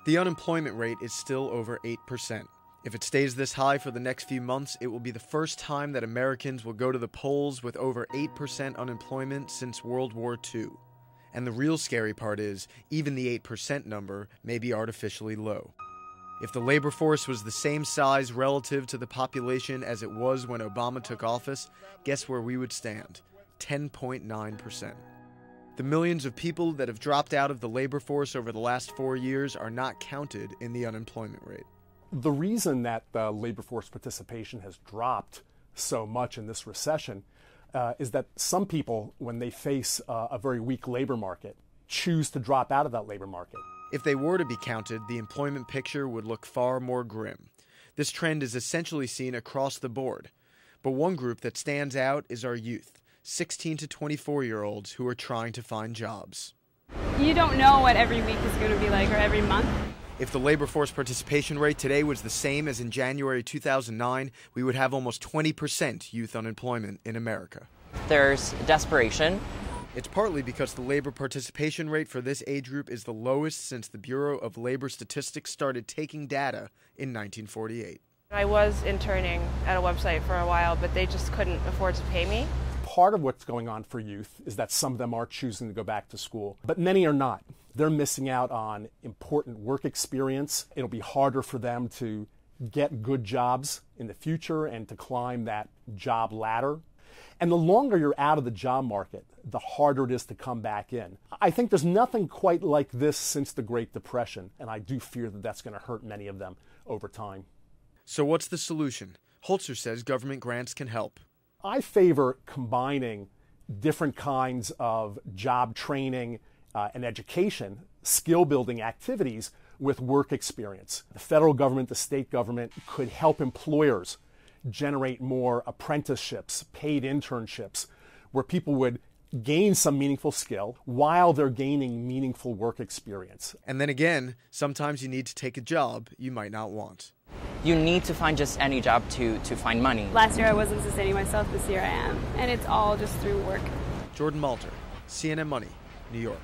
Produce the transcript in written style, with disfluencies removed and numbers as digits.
The unemployment rate is still over 8%. If it stays this high for the next few months, it will be the first time that Americans will go to the polls with over 8% unemployment since World War II. And the real scary part is, even the 8% number may be artificially low. If the labor force was the same size relative to the population as it was when Obama took office, guess where we would stand? 10.9%. The millions of people that have dropped out of the labor force over the last 4 years are not counted in the unemployment rate. The reason that the labor force participation has dropped so much in this recession is that some people, when they face a very weak labor market, choose to drop out of that labor market. If they were to be counted, the employment picture would look far more grim. This trend is essentially seen across the board. But one group that stands out is our youth, 16 to 24-year-olds who are trying to find jobs. You don't know what every week is going to be like or every month. If the labor force participation rate today was the same as in January 2009, we would have almost 20% youth unemployment in America. There's desperation. It's partly because the labor participation rate for this age group is the lowest since the Bureau of Labor Statistics started taking data in 1948. I was interning at a website for a while, but they just couldn't afford to pay me. Part of what's going on for youth is that some of them are choosing to go back to school, but many are not. They're missing out on important work experience. It'll be harder for them to get good jobs in the future and to climb that job ladder. And the longer you're out of the job market, the harder it is to come back in. I think there's nothing quite like this since the Great Depression, and I do fear that that's going to hurt many of them over time. So what's the solution? Holzer says government grants can help. I favor combining different kinds of job training and education, skill-building activities with work experience. The federal government, the state government could help employers generate more apprenticeships, paid internships, where people would gain some meaningful skill while they're gaining meaningful work experience. And then again, sometimes you need to take a job you might not want. You need to find just any job to find money. Last year I wasn't sustaining myself, this year I am. And it's all just through work. Jordan Malter, CNN Money, New York.